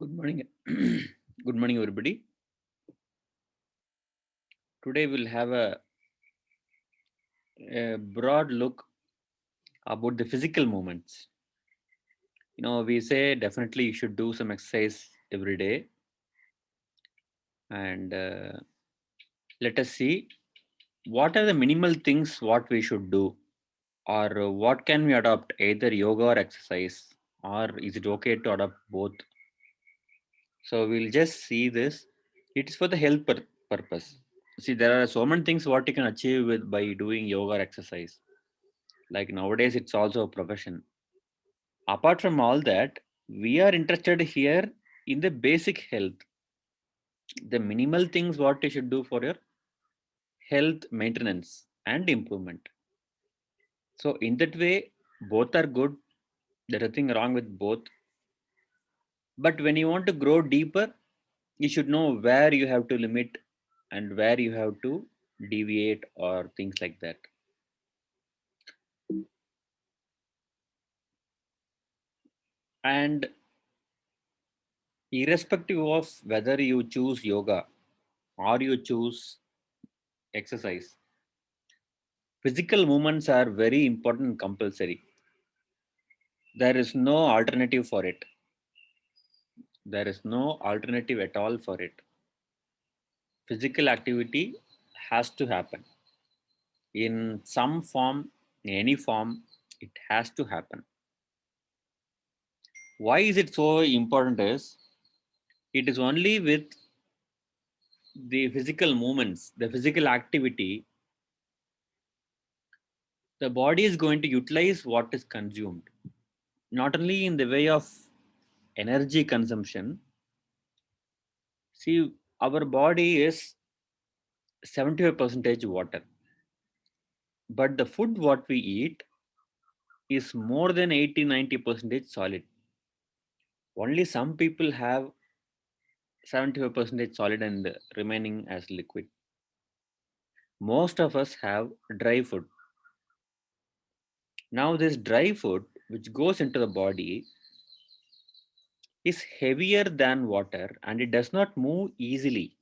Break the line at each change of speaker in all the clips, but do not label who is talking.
Good morning. Good morning, everybody. Today we'll have a broad look about the physical movements. We say definitely you should do some exercise every day, and let us see what are the minimal things what we should do, or what can we adopt, either yoga or exercise, or is it okay to adopt both? So we'll just see this. It is for the health purpose. See, there are so many things what you can achieve with by doing yoga or exercise. Like nowadays, it's also a profession. Apart from all that, we are interested here in the basic health, the minimal things what you should do for your health maintenance and improvement. So in that way, both are good. There's nothing wrong with both. But when you want to grow deeper, you should know where you have to limit and where you have to deviate or things like that. And irrespective of whether you choose yoga or you choose exercise, physical movements are very important and compulsory. There is no alternative for it. There is no alternative at all for it. Physical activity has to happen in some form, in any form, it has to happen. Why is it so important? Is it is only with the physical movements, the physical activity, the body is going to utilize what is consumed, not only in the way of energy consumption. See, our body is 75 percentage water, but the food what we eat is more than 80-90 percentage solid. Only some people have 75 percentage solid and remaining as liquid. Most of us have dry food. Now this dry food which goes into the body is heavier than water, and it does not move easily.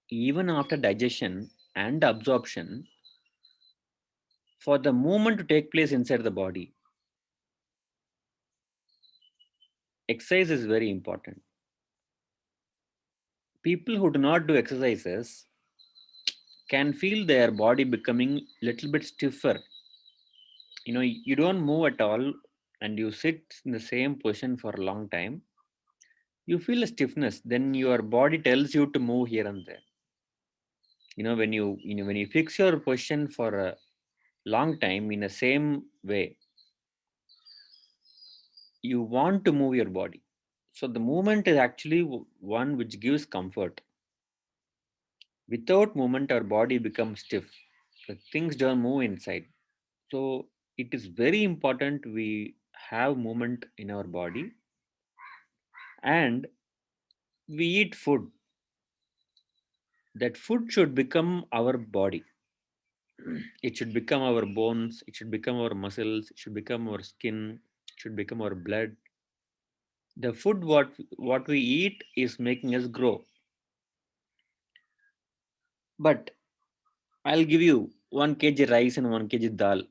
Even after digestion and absorption, for the movement to take place inside the body, exercise is very important. People who do not do exercises can feel their body becoming little bit stiffer. You don't move at all and you sit in the same position for a long time, you feel a stiffness, then your body tells you to move here and there. When you fix your position for a long time in the same way, you want to move your body. So the movement is actually one which gives comfort. Without movement our body becomes stiff, the things don't move inside. So it is very important we have movement in our body, and we eat food. That food should become our body. It should become our bones, it should become our muscles, it should become our skin, it should become our blood. The food what we eat is making us grow. But I'll give you 1 kg rice and 1 kg dal.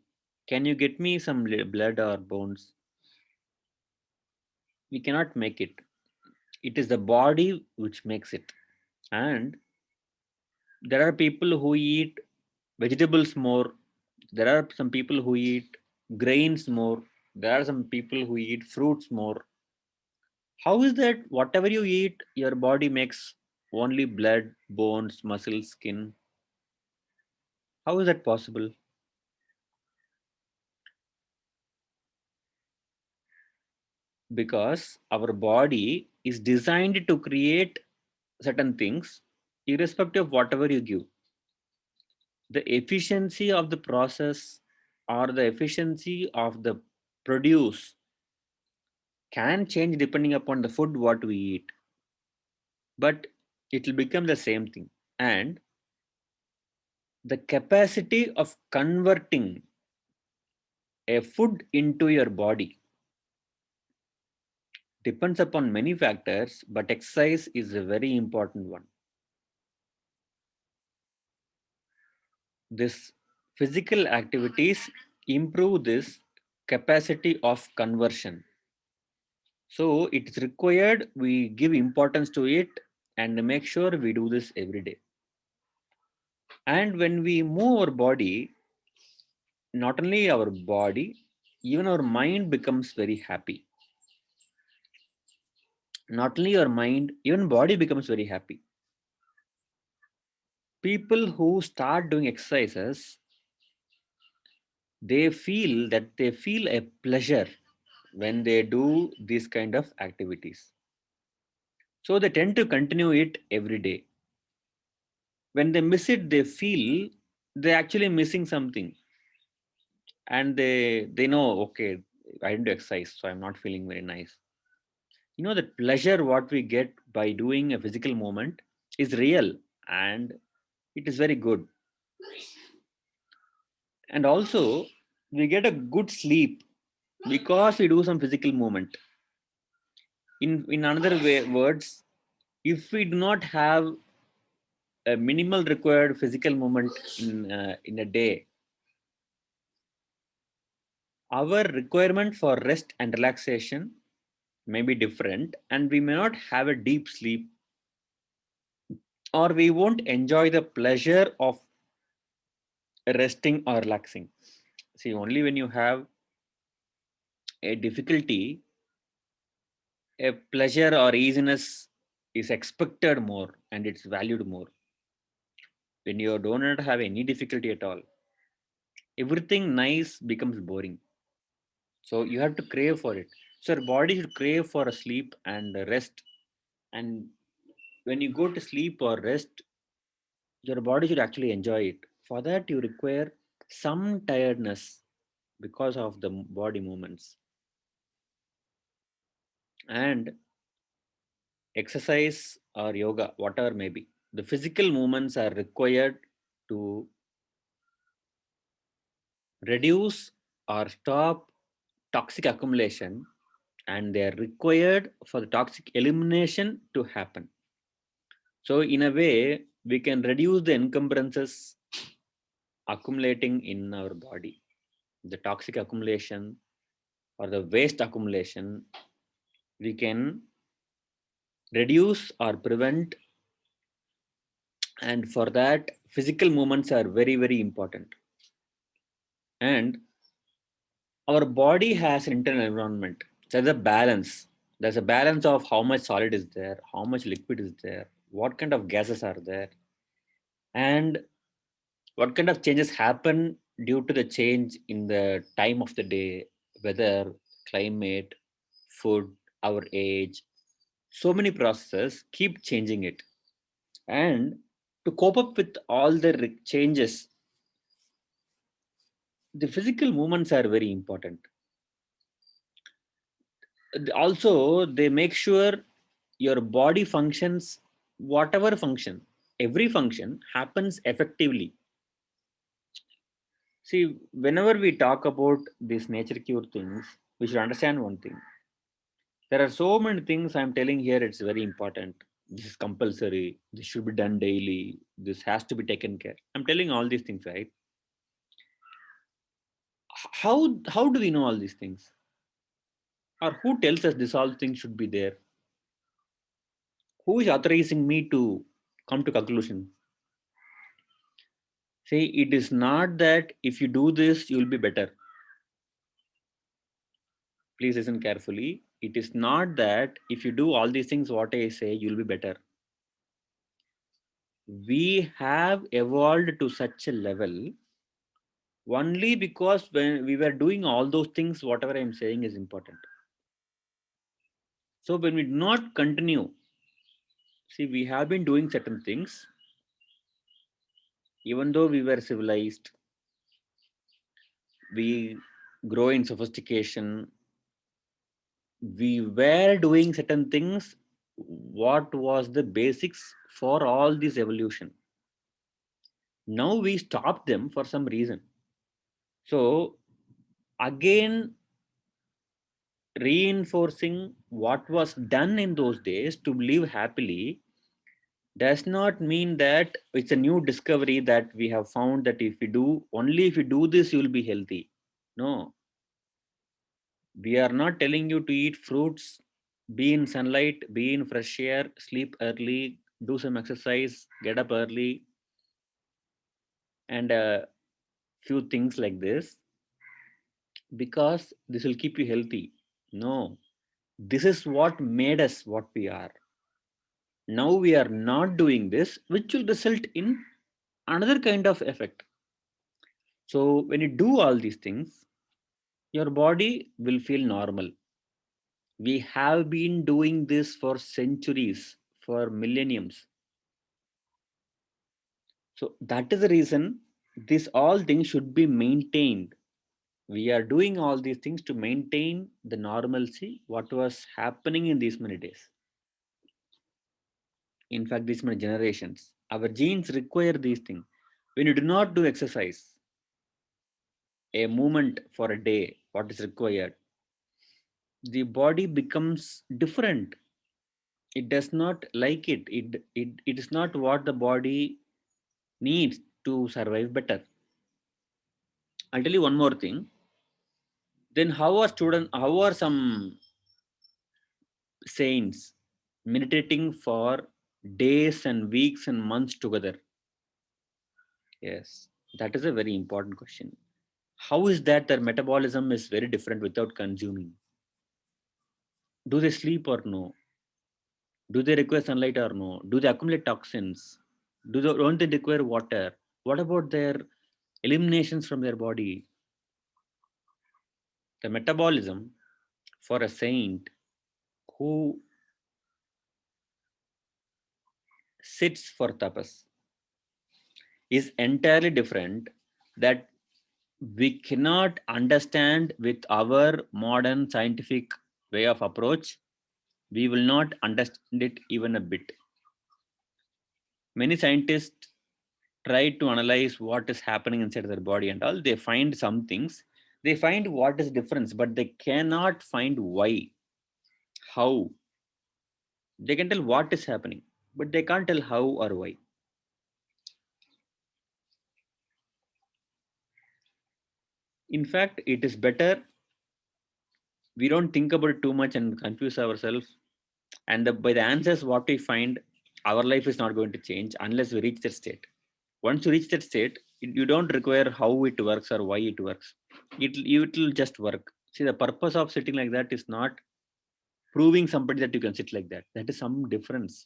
Can you get me some blood or bones? We cannot make it. It is the body which makes it. And there are people who eat vegetables more. There are some people who eat grains more. There are some people who eat fruits more. How is that whatever you eat, your body makes only blood, bones, muscles, skin? How is that possible? Because our body is designed to create certain things irrespective of whatever you give. The efficiency of the process or the efficiency of the produce can change depending upon the food what we eat, but it will become the same thing. And the capacity of converting a food into your body, depends upon many factors, but exercise is a very important one. This physical activities improve this capacity of conversion. So it's required we give importance to it and make sure we do this every day. And when we move our body, not only our body, even our mind becomes very happy. Not only your mind, even body becomes very happy. People who start doing exercises, they feel a pleasure when they do these kind of activities. So they tend to continue it every day. When they miss it, they feel they're actually missing something, and they know, okay, I didn't do exercise, so I'm not feeling very nice. You know, the pleasure what we get by doing a physical movement is real, and it is very good. And also we get a good sleep because we do some physical movement. In another words, if we do not have a minimal required physical movement in a day, our requirement for rest and relaxation may be different, and we may not have a deep sleep, or we won't enjoy the pleasure of resting or relaxing. See, only when you have a difficulty, a pleasure or easiness is expected more and it's valued more. When you do not have any difficulty at all, everything nice becomes boring. So you have to crave for it. So your body should crave for a sleep and a rest. And when you go to sleep or rest, your body should actually enjoy it. For that, you require some tiredness because of the body movements. And exercise or yoga, whatever may be, the physical movements are required to reduce or stop toxic accumulation, and they are required for the toxic elimination to happen. So in a way, we can reduce the encumbrances accumulating in our body, the toxic accumulation or the waste accumulation. We can reduce or prevent, and for that, physical movements are very, very important. And our body has an internal environment. There's a balance. There's a balance of how much solid is there, how much liquid is there, what kind of gases are there, and what kind of changes happen due to the change in the time of the day, weather, climate, food, our age. So many processes keep changing it. And to cope up with all the changes, the physical movements are very important. Also, they make sure your body functions, whatever function, every function happens effectively. See, whenever we talk about these nature cure things, we should understand one thing. There are so many things I'm telling here, it's very important. This is compulsory, this should be done daily, this has to be taken care. I'm telling all these things, right? How do we know all these things? Or who tells us this all things should be there? Who is authorizing me to come to conclusion? See, it is not that if you do this, you will be better. Please listen carefully. It is not that if you do all these things, what I say, you'll be better. We have evolved to such a level only because when we were doing all those things, whatever I'm saying is important. So when we do not continue, see, we have been doing certain things, even though we were civilized, we grow in sophistication, we were doing certain things. What was the basics for all this evolution? Now we stop them for some reason. So again, reinforcing what was done in those days to live happily does not mean that it's a new discovery that we have found that if you do this, you will be healthy. No, we are not telling you to eat fruits, be in sunlight, be in fresh air, sleep early, do some exercise, get up early, and a few things like this because this will keep you healthy. No, this is what made us what we are. Now we are not doing this, which will result in another kind of effect. So when you do all these things, your body will feel normal. We have been doing this for centuries, for millenniums. So that is the reason this all things should be maintained. We are doing all these things to maintain the normalcy, what was happening in these many days. In fact, these many generations. Our genes require these things. When you do not do exercise, a movement for a day, what is required, the body becomes different. It does not like it. It is not what the body needs to survive better. I'll tell you one more thing. Then how are some saints meditating for days and weeks and months together? Yes, that is a very important question. How is that their metabolism is very different without consuming? Do they sleep or no? Do they require sunlight or no? Do they accumulate toxins? Don't they require water? What about their eliminations from their body? The metabolism for a saint who sits for tapas is entirely different that we cannot understand with our modern scientific way of approach. We will not understand it even a bit. Many scientists try to analyze what is happening inside their body and all. They find some things, they find what is difference, but they cannot find why, how. They can tell what is happening, but they can't tell how or why. In fact, it is better we don't think about it too much and confuse ourselves. And by the answers what we find, our life is not going to change unless we reach that state. Once you reach that state, you don't require how it works or why it works. It will just work. See, the purpose of sitting like that is not proving somebody that you can sit like that. That is some difference.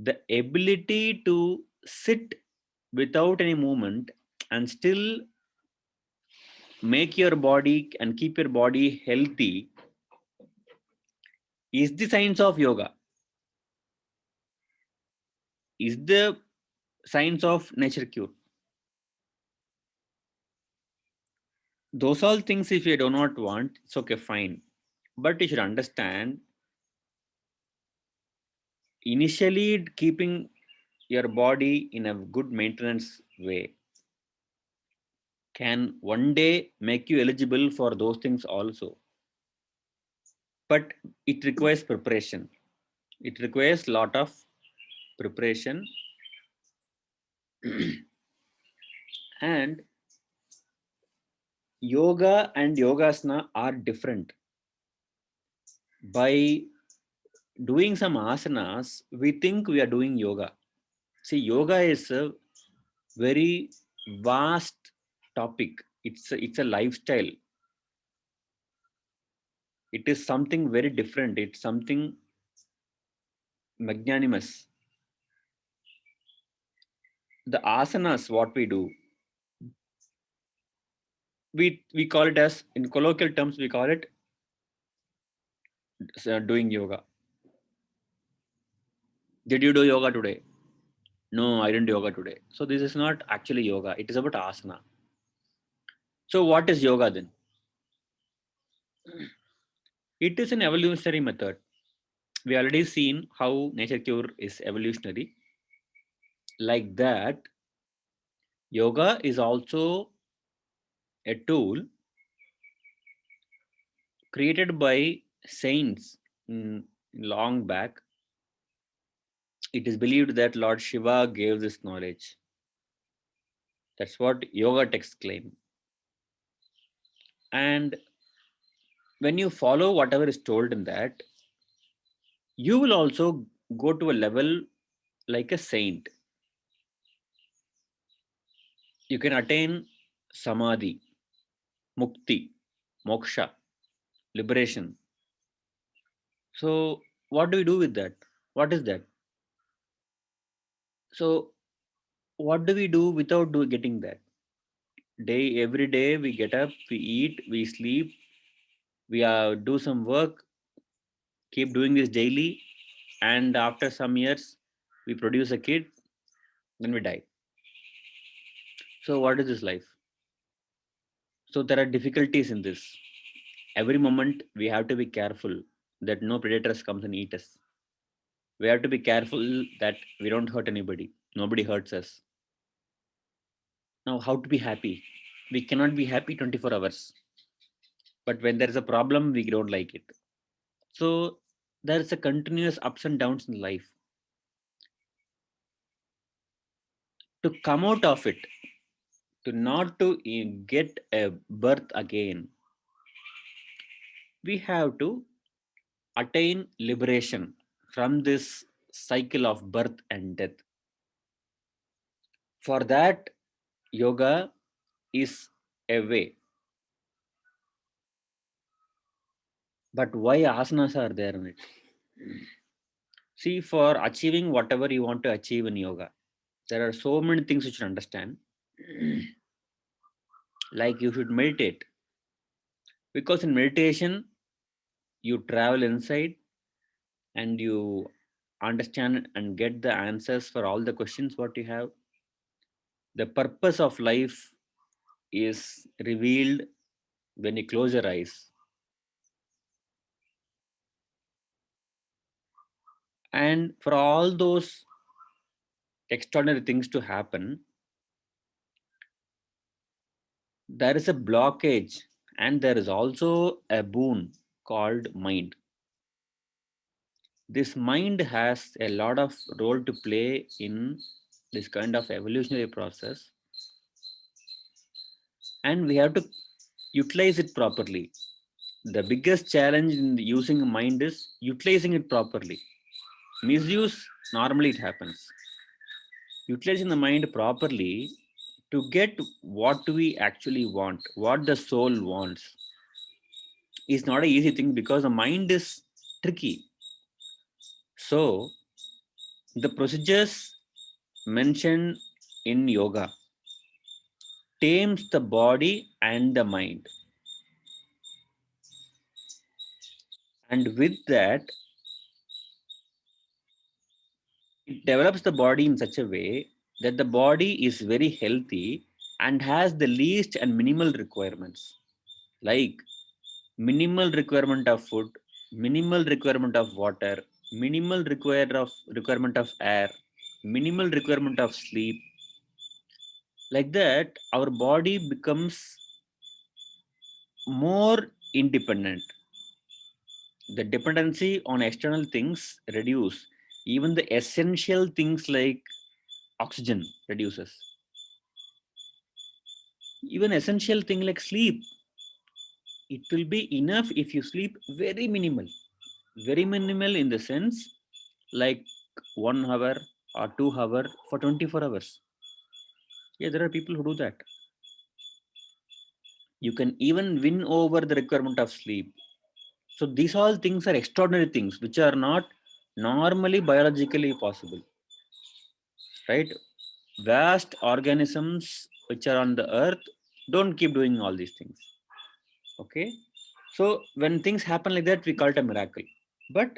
The ability to sit without any movement and still make your body and keep your body healthy is the science of yoga, is the science of nature cure. Those all things, if you do not want, it's okay, fine. But you should understand, initially keeping your body in a good maintenance way can one day make you eligible for those things also. But it requires preparation. It requires lot of preparation. And yoga and yogasana are different. By doing some asanas, we think we are doing yoga. See, yoga is a very vast topic. It's a lifestyle. It is something very different. It's something magnanimous. The asanas, what we do, we call it, as in colloquial terms, we call it doing yoga. Did you do yoga today? No, I didn't do yoga today. So this is not actually yoga. It is about asana. So what is yoga then? It is an evolutionary method. We already seen how nature cure is evolutionary. Like that, yoga is also a tool created by saints long back. It is believed that Lord Shiva gave this knowledge. That's what yoga texts claim. And when you follow whatever is told in that, you will also go to a level like a saint. You can attain samadhi, mukti, moksha, liberation. So, what do we do with that? What is that? So, what do we do without getting that? Every day we get up, we eat, we sleep, we do some work, keep doing this daily, and after some years, we produce a kid, then we die. So, what is this life? So, there are difficulties in this. Every moment we have to be careful that no predators comes and eat us. We have to be careful that we don't hurt anybody. Nobody hurts us. Now, how to be happy? We cannot be happy 24 hours. But when there is a problem, we don't like it. So there is a continuous ups and downs in life. To come out of it, to not to get a birth again, we have to attain liberation from this cycle of birth and death. For that, yoga is a way. But why asanas are there in it? See, for achieving whatever you want to achieve in yoga, there are so many things you should understand. Like you should meditate, because in meditation you travel inside and you understand and get the answers for all the questions what you have. The purpose of life is revealed when you close your eyes. And for all those extraordinary things to happen, there is a blockage, and there is also a boon called mind. This mind has a lot of role to play in this kind of evolutionary process, and we have to utilize it properly. The biggest challenge in using a mind is utilizing it properly. Misuse, normally it happens. Utilizing the mind properly to get what we actually want, what the soul wants, is not an easy thing because the mind is tricky. So, the procedures mentioned in yoga tames the body and the mind. And with that, it develops the body in such a way that the body is very healthy and has the least and minimal requirements, like minimal requirement of food, minimal requirement of water, minimal requirement of air, minimal requirement of sleep. Like that, our body becomes more independent. The dependency on external things reduce. Even the essential things like oxygen reduces. Even essential thing like sleep, it will be enough if you sleep very minimal in the sense like 1 hour or 2 hour for 24 hours. Yeah, there are people who do that. You can even win over the requirement of sleep. So these all things are extraordinary things which are not normally biologically possible, right? Vast organisms which are on the earth don't keep doing all these things. Okay, so when things happen like that, we call it a miracle. But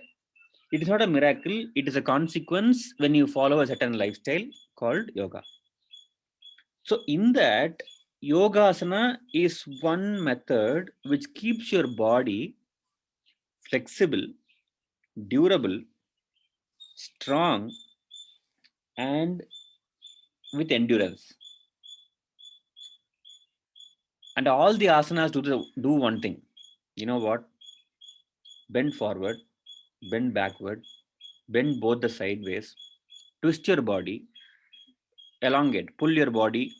it is not a miracle, it is a consequence when you follow a certain lifestyle called yoga. So in that, yoga asana is one method which keeps your body flexible, durable, strong, and with endurance. And all the asanas do one thing. You know what? bend forward, bend backward, bend both the sideways, twist your body, elongate, pull your body,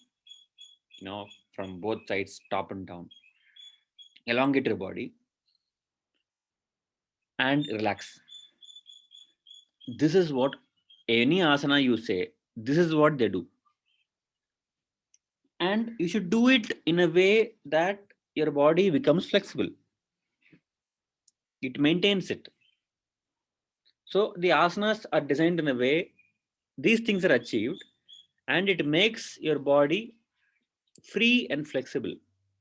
from both sides, top and down, elongate your body and relax. This is what any asana you say, this is what they do. And you should do it in a way that your body becomes flexible, it maintains it. So the asanas are designed in a way these things are achieved, and it makes your body free and flexible.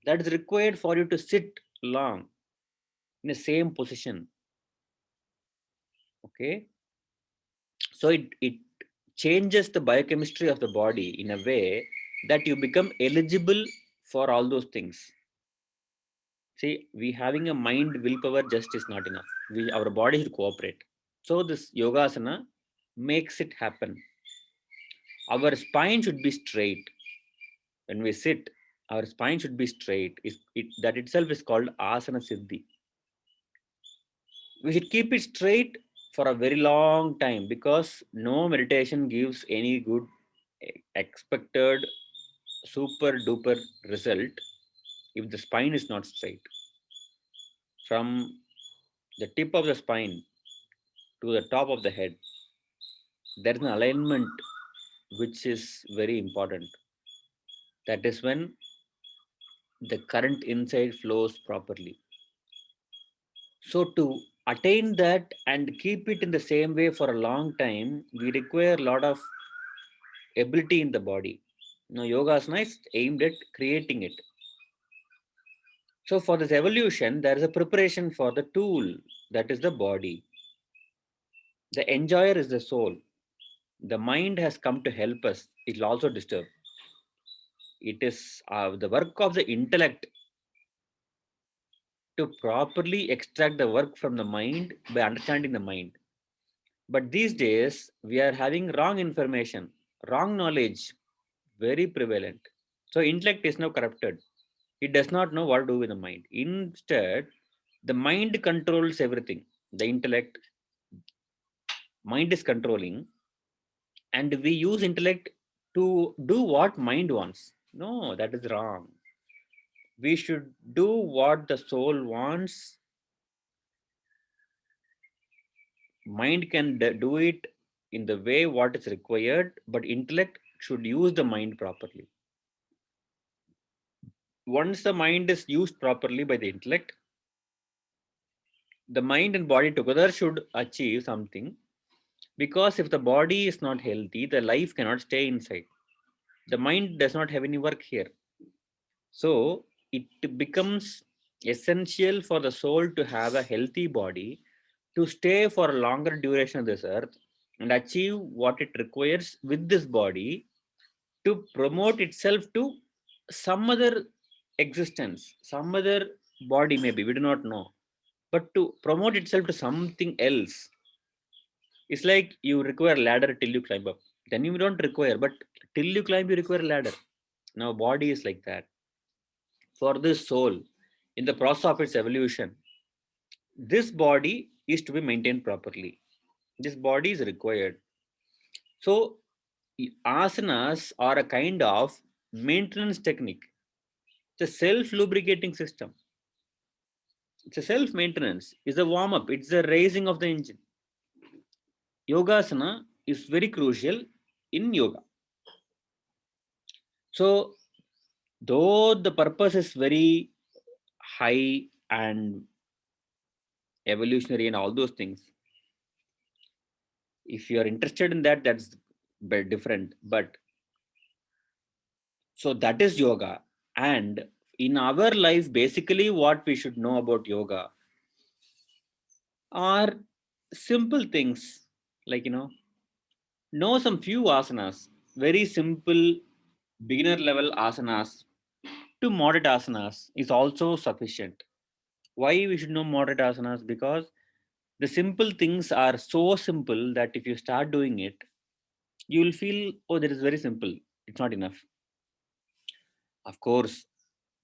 That is required for you to sit long in the same position. Okay, so it changes the biochemistry of the body in a way that you become eligible for all those things. See, we having a mind willpower just is not enough. Our body should cooperate. So this yogasana makes it happen. Our spine should be straight. When we sit, our spine should be straight. That itself is called asana siddhi. We should keep it straight for a very long time, because no meditation gives any good expected super duper result if the spine is not straight. From the tip of the spine to the top of the head, there is an alignment which is very important. That is when the current inside flows properly. So to attain that and keep it in the same way for a long time, we require a lot of ability in the body. Now, yogasana is aimed at creating it. So for this evolution, there is a preparation for the tool, that is the body. The enjoyer is the soul. The mind has come to help us. It will also disturb. It is the work of the intellect to properly extract the work from the mind by understanding the mind. But these days, we are having wrong information, wrong knowledge, very prevalent. So intellect is now corrupted. It does not know what to do with the mind. Instead, the mind controls everything. The intellect, mind is controlling, and we use intellect to do what mind wants. No, that is wrong. We should do what the soul wants. Mind can do it in the way what is required, but intellect should use the mind properly. Once the mind is used properly by the intellect, the mind and body together should achieve something, because if the body is not healthy, the life cannot stay inside. The mind does not have any work here. So it becomes essential for the soul to have a healthy body to stay for a longer duration of this earth and achieve what it requires with this body to promote itself to some other existence, some other body, maybe we do not know, but to promote itself to something else. It's like you require ladder till you climb up. Then you don't require, but till you climb, you require ladder. Now, body is like that. For this soul, in the process of its evolution, this body is to be maintained properly. This body is required. So, asanas are a kind of maintenance technique. It's a self lubricating system. It's a self maintenance. It's a warm up. It's the raising of the engine. Yogasana is very crucial in yoga. So, though the purpose is very high and evolutionary and all those things, if you are interested in that, that's very different. But so that is yoga. And in our life, basically, what we should know about yoga are simple things, like, know some few asanas, very simple beginner level asanas to moderate asanas is also sufficient. Why we should know moderate asanas? Because the simple things are so simple that if you start doing it, you will feel, oh, that is very simple. It's not enough. Of course,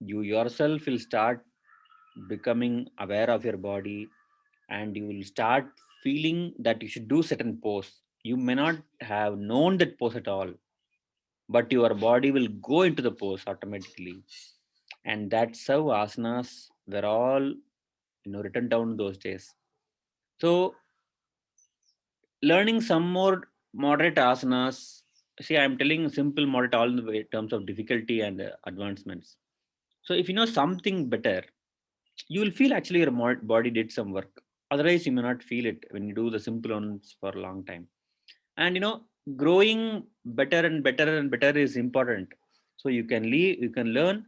you yourself will start becoming aware of your body, and you will start feeling that you should do certain pose. You may not have known that pose at all, but your body will go into the pose automatically. And that's how asanas were all, written down those days. So learning some more moderate asanas. See, I'm telling simple moderate all in the way in terms of difficulty and advancements. So if you know something better, you will feel actually your body did some work. Otherwise, you may not feel it when you do the simple ones for a long time. And growing better and better and better is important. So you can learn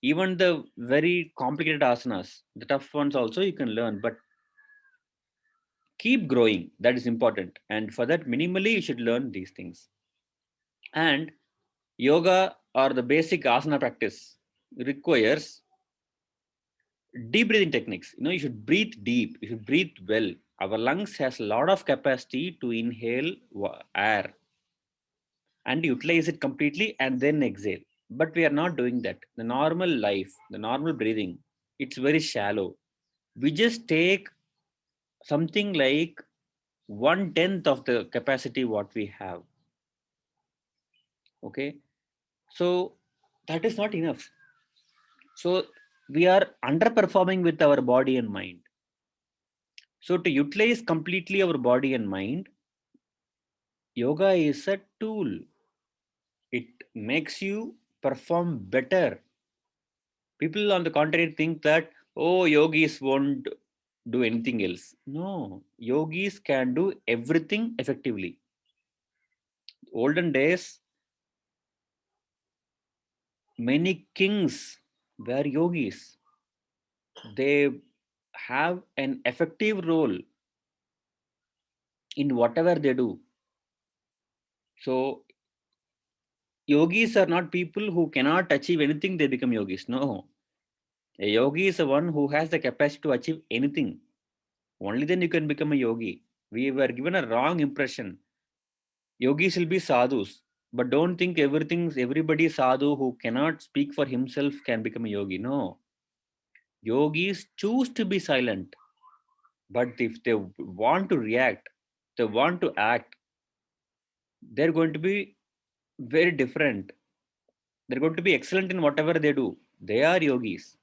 even the very complicated asanas, the tough ones also you can learn, but keep growing. That is important. And for that, minimally, you should learn these things. And yoga or the basic asana practice requires deep breathing techniques. You should breathe deep. You should breathe well. Our lungs has a lot of capacity to inhale air and utilize it completely and then exhale. But we are not doing that. The normal life, the normal breathing, it's very shallow. We just take something like 1/10 of the capacity what we have. Okay, so that is not enough. So we are underperforming with our body and mind. So to utilize completely our body and mind, yoga is a tool. It makes you perform better. People on the contrary think that, oh, yogis won't do anything else. No, yogis can do everything effectively. Olden days, many kings were yogis. They have an effective role in whatever they do. So yogis are not people who cannot achieve anything, they become yogis. No. A yogi is the one who has the capacity to achieve anything. Only then you can become a yogi. We were given a wrong impression. Yogis will be sadhus. But don't think everybody sadhu who cannot speak for himself can become a yogi. No. Yogis choose to be silent. But if they want to react, they want to act, they're going to be very different. They're going to be excellent in whatever they do. They are yogis.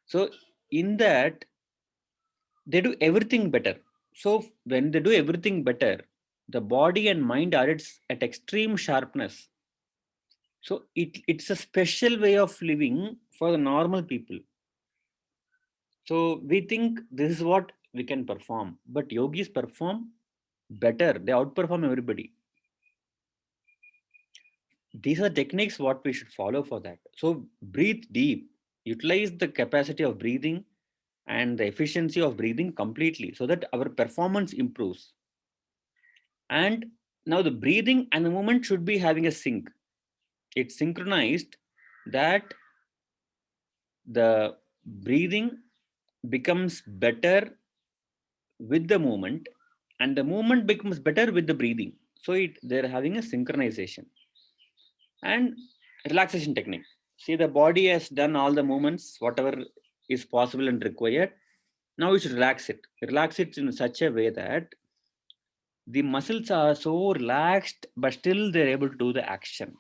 So in that, they do everything better. So when they do everything better, the body and mind are at extreme sharpness. So it's a special way of living for the normal people. So we think this is what we can perform, but yogis perform better. They outperform everybody. These are techniques what we should follow for that. So breathe deep, utilize the capacity of breathing and the efficiency of breathing completely so that our performance improves. And now the breathing and the movement should be having a sync. It's synchronized that the breathing becomes better with the movement and the movement becomes better with the breathing. So they're having a synchronization. And relaxation technique. See, the body has done all the movements, whatever is possible and required. Now we should relax it. Relax it in such a way that the muscles are so relaxed, but still they're able to do the action.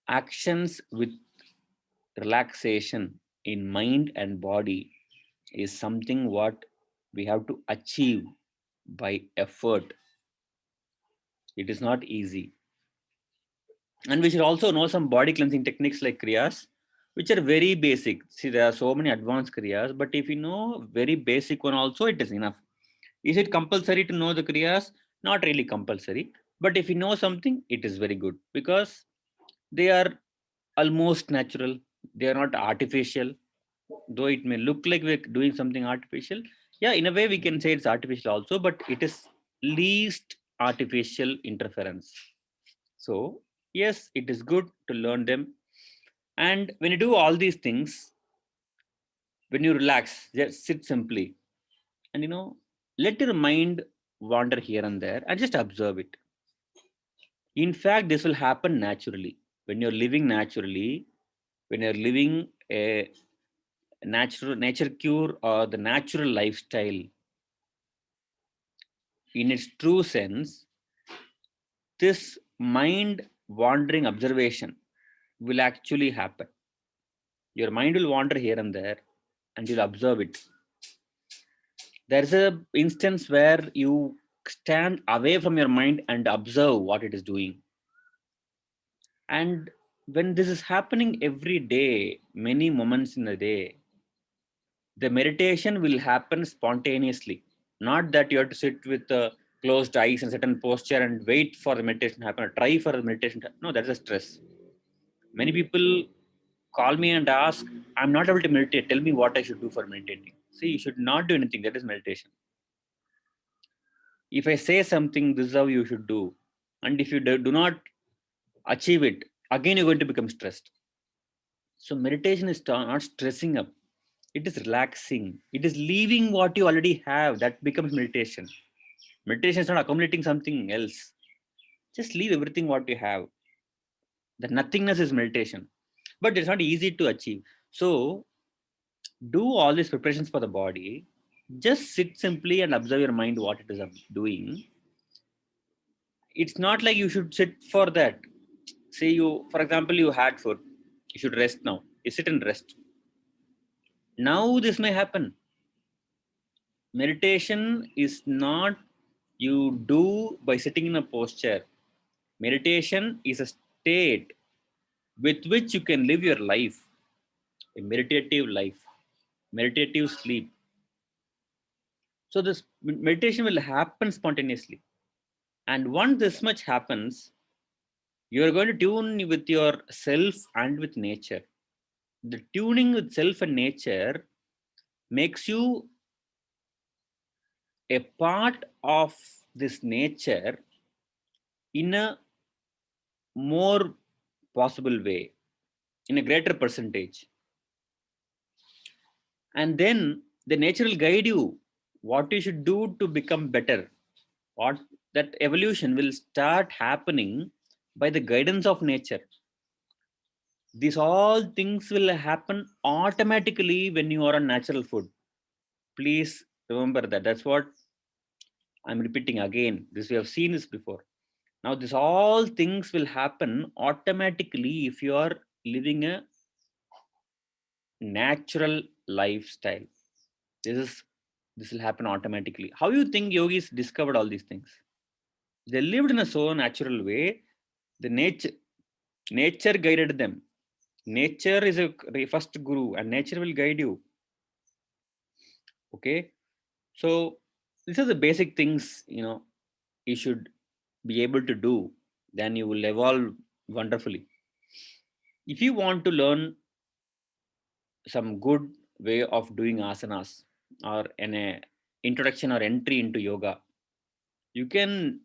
Actions with relaxation in mind and body is something what we have to achieve by effort. It is not easy. And we should also know some body cleansing techniques like kriyas, which are very basic. See, there are so many advanced kriyas, but if you know very basic one also, it is enough. Is it compulsory to know the kriyas? Not really compulsory, but if you know something, it is very good because they are almost natural. They are not artificial, though it may look like we're doing something artificial. Yeah, in a way we can say it's artificial also, but it is least artificial interference. So, yes, it is good to learn them. And when you do all these things, when you relax, just sit simply and let your mind wander here and there and just observe it. In fact, this will happen naturally. When you're living naturally, when you're living a nature cure or the natural lifestyle in its true sense, this mind wandering observation will actually happen. Your mind will wander here and there and you'll observe it. There's a instance where you stand away from your mind and observe what it is doing. And when this is happening every day, many moments in a day, the meditation will happen spontaneously. Not that you have to sit with closed eyes and certain posture and wait for the meditation to happen or try for the meditation to, no, that's a stress. Many people call me and ask, I'm not able to meditate, tell me what I should do for meditating. See, you should not do anything, that is meditation. If I say something, this is how you should do, and if you do not achieve it, again you're going to become stressed. So meditation is not stressing up, it is relaxing, it is leaving what you already have, that becomes meditation. Meditation is not accumulating something else, just leave everything what you have. The nothingness is meditation, but it's not easy to achieve. So do all these preparations for the body, just sit simply and observe your mind what it is doing. It's not like you should sit for that. Say you, for example, you had food, you should rest now, you sit and rest. Now this may happen. Meditation is not you do by sitting in a posture. Meditation is a state with which you can live your life, a meditative life, meditative sleep. So this meditation will happen spontaneously. And once this much happens, you are going to tune with yourself and with nature. The tuning with self and nature makes you a part of this nature in a more possible way, in a greater percentage. And then the nature will guide you what you should do to become better. What that evolution will start happening by the guidance of nature. These all things will happen automatically when you are on natural food. Please remember that. That's what I'm repeating again. This we have seen this before. Now, this all things will happen automatically if you are living a natural lifestyle. This will happen automatically. How you think yogis discovered all these things? They lived in a so natural way. The nature guided them. Nature is a first guru, and nature will guide you. Okay, so these are the basic things you should be able to do. Then you will evolve wonderfully. If you want to learn some good way of doing asanas or an introduction or entry into yoga, you can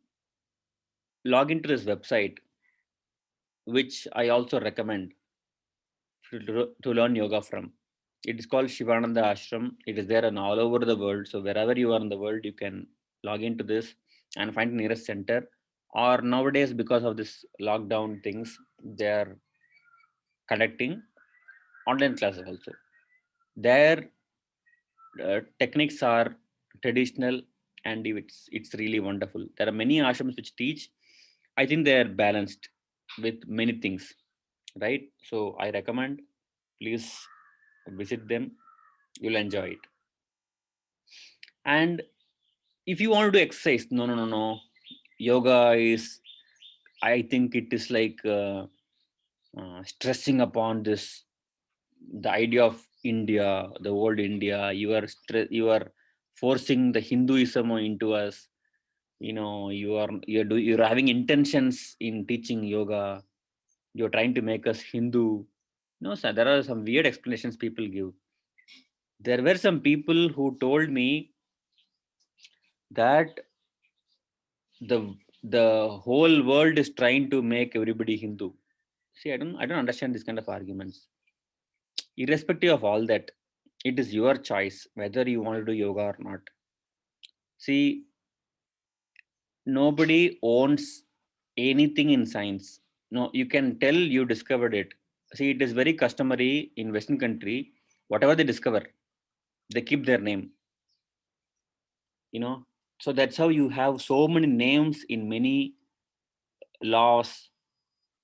log into this website, which I also recommend to learn yoga from. It is called Shivananda Ashram. It is there and all over the world. So wherever you are in the world, you can log into this and find the nearest center. Or nowadays, because of this lockdown things, they are conducting online classes also. Their techniques are traditional and it's really wonderful. There are many ashrams which teach. I think they are balanced with many things, right? So I recommend, please visit them. You'll enjoy it. And if you want to do exercise, no, yoga is, I think it is like stressing upon this, the idea of India, the old India. You are forcing the Hinduism into us. You're having intentions in teaching yoga. You're trying to make us Hindu. No sir, there are some weird explanations people give. There were some people who told me that the whole world is trying to make everybody Hindu. See, I don't understand this kind of arguments. Irrespective of all that, it is your choice whether you want to do yoga or not. See, nobody owns anything in science. No, you can tell you discovered it. See, it is very customary in Western country. Whatever they discover, they keep their name. So that's how you have so many names in many laws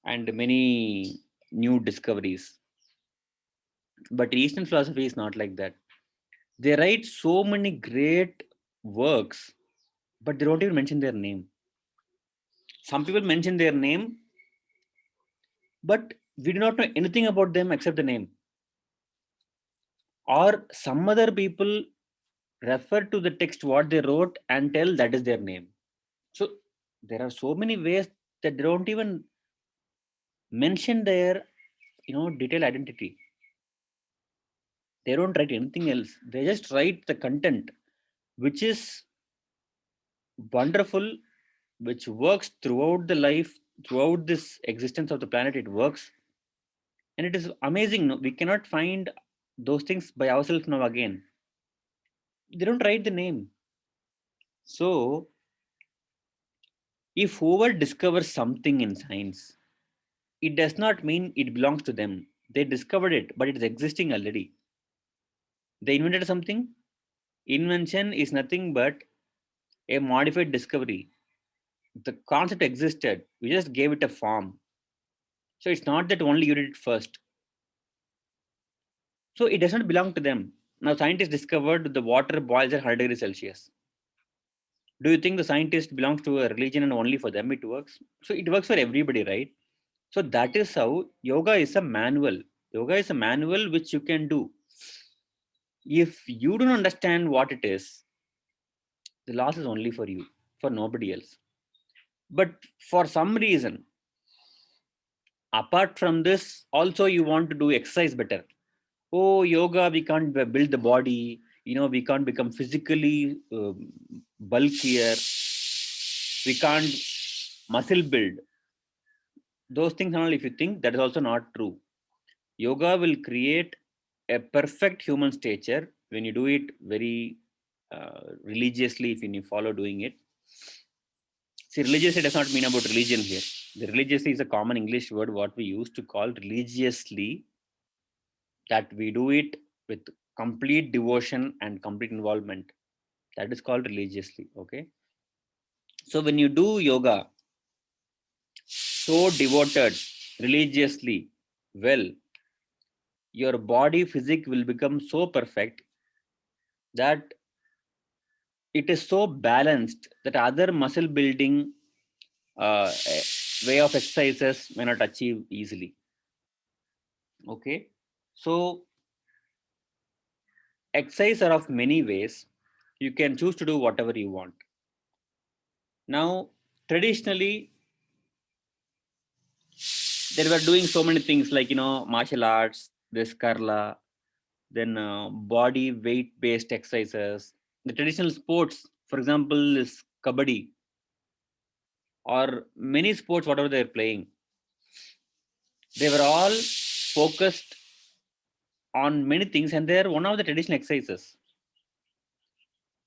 and many new discoveries. But Eastern philosophy is not like that. They write so many great works, but they don't even mention their name. Some people mention their name, but we do not know anything about them except the name. Or some other people refer to the text what they wrote and tell that is their name. So there are so many ways that they don't even mention their detailed identity. They don't write anything else. They just write the content, which is wonderful, which works throughout the life, throughout this existence of the planet. It works, and it is amazing. No, we cannot find those things by ourselves now again. They don't write the name. So if whoever discovers something in science, it does not mean it belongs to them. They discovered it, but it is existing already. They invented something. Invention is nothing but a modified discovery. The concept existed, we just gave it a form. So it's not that only you did it first. So it does not belong to them. Now scientists discovered the water boils at 100 degrees Celsius. Do you think the scientist belongs to a religion and only for them it works? So it works for everybody, right? So that is how yoga is a manual. Yoga is a manual which you can do. If you don't understand what it is, the loss is only for you, for nobody else. But for some reason, apart from this, also you want to do exercise better. Oh, yoga, we can't build the body, we can't become physically bulkier, we can't muscle build. Those things and all, if you think, that is also not true. Yoga will create a perfect human stature when you do it very religiously, if you follow doing it. See, religiously does not mean about religion here. The religiously is a common English word what we used to call religiously, that we do it with complete devotion and complete involvement. That is called religiously. Okay. So when you do yoga so devoted, religiously, well, your body physique will become so perfect that it is so balanced that other muscle building way of exercises may not achieve easily. Okay. So exercise are of many ways. You can choose to do whatever you want. Now, traditionally, they were doing so many things like, martial arts, this Karla, then body weight based exercises. The traditional sports, for example, is Kabaddi, or many sports, whatever they're playing. They were all focused on many things, and they're one of the traditional exercises.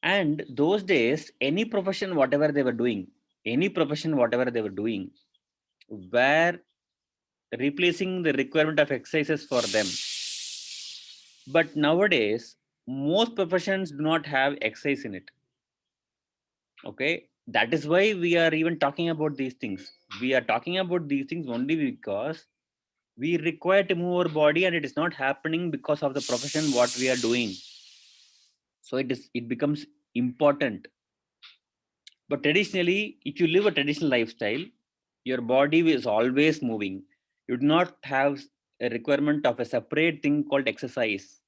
And those days, any profession, whatever they were doing, were replacing the requirement of exercises for them. But nowadays, most professions do not have exercise in it. Okay, that is why we are even talking about these things. We are talking about these things only because we require to move our body, and it is not happening because of the profession what we are doing. So it becomes important. But traditionally, if you live a traditional lifestyle, your body is always moving. You do not have a requirement of a separate thing called exercise.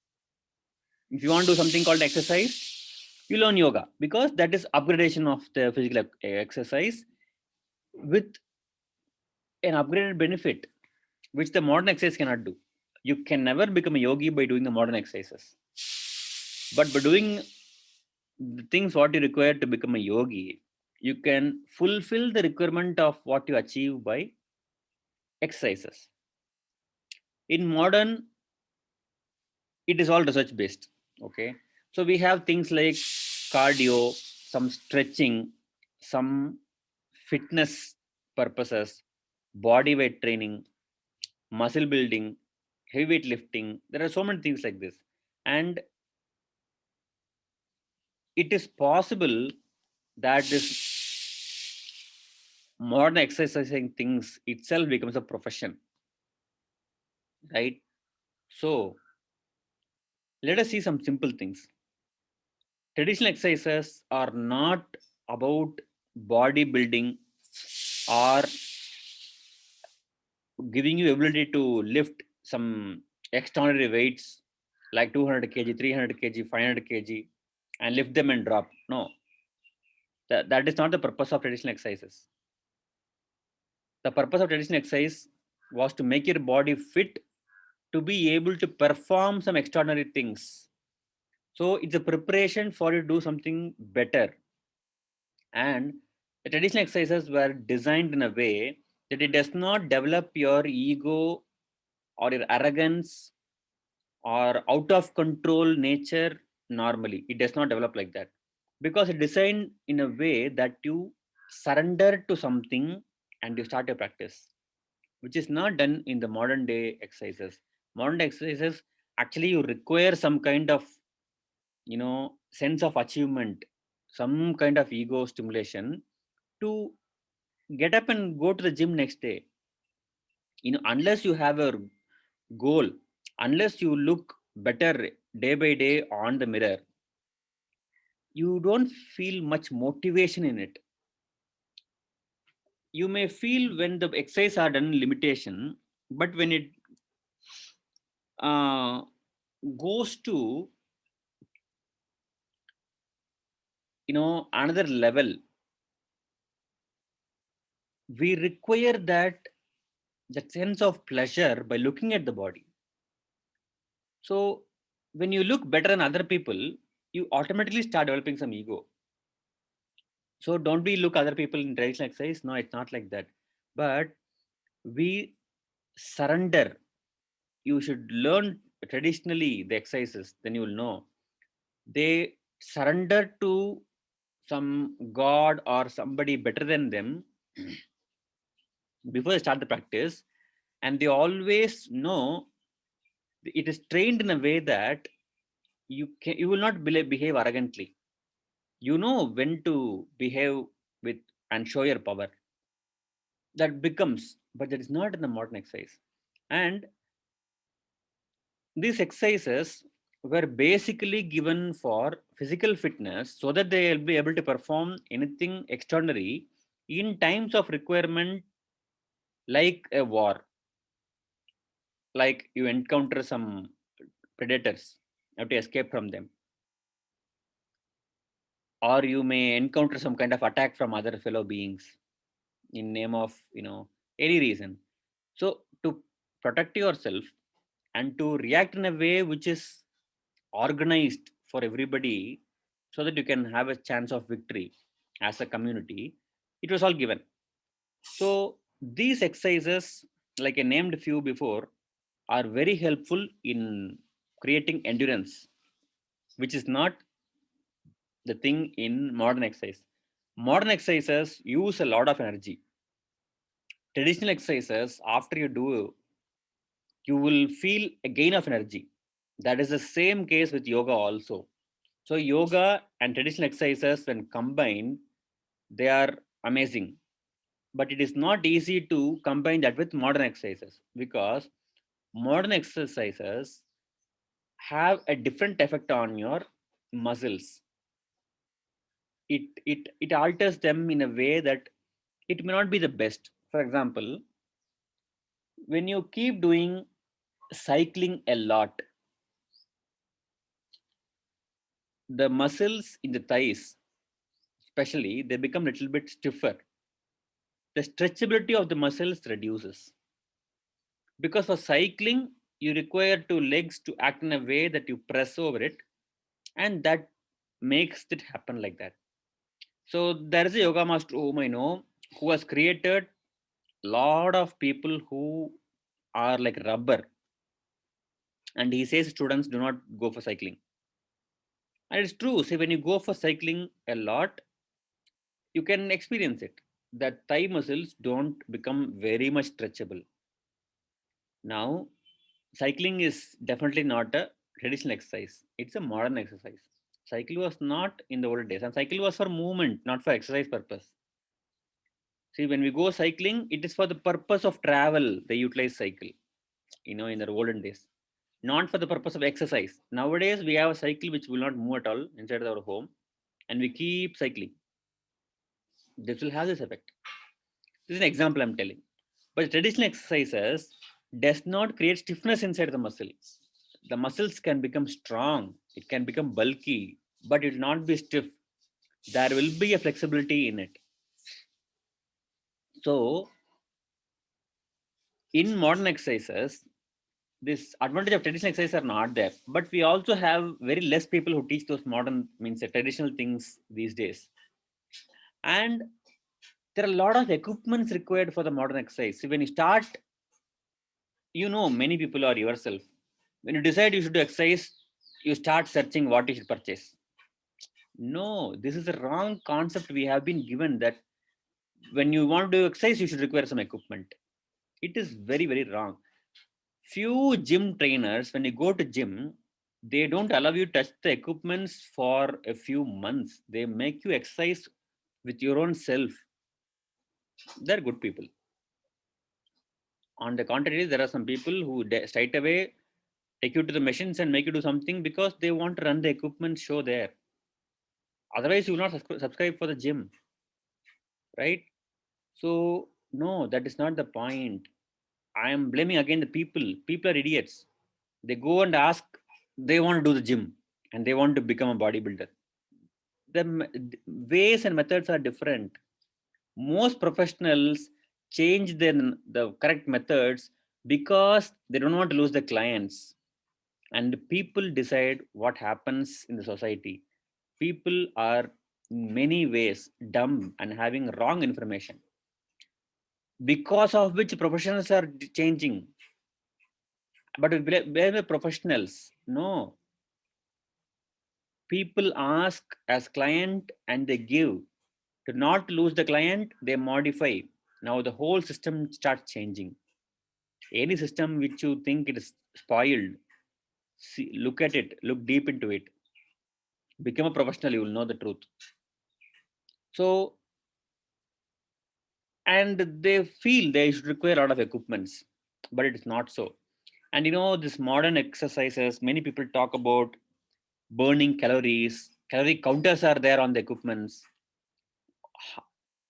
If you want to do something called exercise, you learn yoga, because that is upgradation of the physical exercise with an upgraded benefit, which the modern exercise cannot do. You can never become a yogi by doing the modern exercises, but by doing the things what you require to become a yogi, you can fulfill the requirement of what you achieve by exercises. In modern, it is all research based. Okay, so we have things like cardio, some stretching, some fitness purposes, body weight training, muscle building, heavyweight lifting. There are so many things like this. And it is possible that this modern exercising things itself becomes a profession, right? So let us see some simple things. Traditional exercises are not about bodybuilding or giving you ability to lift some extraordinary weights like 200 kg, 300 kg, 500 kg and lift them and drop. No, that is not the purpose of traditional exercises. The purpose of traditional exercise was to make your body fit to be able to perform some extraordinary things. So it's a preparation for you to do something better. And the traditional exercises were designed in a way that it does not develop your ego or your arrogance or out of control nature normally. It does not develop like that because it's designed in a way that you surrender to something and you start your practice, which is not done in the modern day exercises. Modern day exercises actually you require some kind of sense of achievement, some kind of ego stimulation to get up and go to the gym next day. Unless you have a goal, unless you look better day by day on the mirror, you don't feel much motivation in it. You may feel when the exercise are done limitation, but when it uh, goes to another level, we require that sense of pleasure by looking at the body. So when you look better than other people, you automatically start developing some ego. So don't we look other people in traditional exercise? No, it's not like that. But we surrender. You should learn traditionally the exercises, then you will know. They surrender to some god or somebody better than them before they start the practice, and they always know it is trained in a way that you will not behave arrogantly. You know when to behave with and show your power. That becomes, but that is not in the modern exercise. And these exercises were basically given for physical fitness so that they will be able to perform anything extraordinary in times of requirement, like a war, like you encounter some predators, you have to escape from them, or you may encounter some kind of attack from other fellow beings in name of any reason. So to protect yourself and to react in a way which is organized for everybody so that you can have a chance of victory as a community, it was all given. So these exercises, like I named few before, are very helpful in creating endurance, which is not the thing in modern exercise. Modern exercises use a lot of energy. Traditional exercises, after you do, you will feel a gain of energy. That is the same case with yoga also. So yoga and traditional exercises, when combined, they are amazing. But it is not easy to combine that with modern exercises because modern exercises have a different effect on your muscles. It alters them in a way that it may not be the best. For example, when you keep doing cycling a lot, the muscles in the thighs, especially, they become a little bit stiffer. The stretchability of the muscles reduces because for cycling you require two legs to act in a way that you press over it, and that makes it happen like that. So there is a yoga master whom I know who has created lot of people who are like rubber, and he says students do not go for cycling. And it's true. See, when you go for cycling a lot, you can experience it. That thigh muscles don't become very much stretchable. Now, cycling is definitely not a traditional exercise. It's a modern exercise. Cycle was not in the old days, and cycle was for movement, not for exercise purpose. See, when we go cycling, it is for the purpose of travel. They utilize cycle, in the olden days, not for the purpose of exercise. Nowadays, we have a cycle which will not move at all inside our home, and we keep cycling. This will have this effect. This is an example I'm telling. But traditional exercises does not create stiffness inside the muscle. The muscles can become strong, it can become bulky, but it will not be stiff. There will be a flexibility in it. So, in modern exercises, this advantage of traditional exercises are not there. But we also have very less people who teach those modern, means traditional things these days. And there are a lot of equipments required for the modern exercise. So when you start, many people or yourself, when you decide you should do exercise, you start searching what you should purchase. No, this is a wrong concept we have been given, that when you want to do exercise, you should require some equipment. It is very, very wrong. Few gym trainers, when you go to gym, they don't allow you to touch the equipments for a few months. They make you exercise with your own self. They're good people. On the contrary, there are some people who straight away take you to the machines and make you do something because they want to run the equipment show there. Otherwise, you will not subscribe for the gym, right? So, no, that is not the point. I am blaming again the people. People are idiots. They go and ask, they want to do the gym and they want to become a bodybuilder. The ways and methods are different. Most professionals change the correct methods because they don't want to lose the clients. And people decide what happens in the society. People are in many ways dumb and having wrong information, because of which professionals are changing. But where the professionals? No, people ask as client and they give. To not lose the client, they modify. Now the whole system starts changing. Any system which you think it is spoiled, see, look at it, look deep into it. Become a professional, you will know the truth. So, and they feel they should require a lot of equipments, but it is not so. And this modern exercises, many people talk about burning calories. Calorie counters are there on the equipments.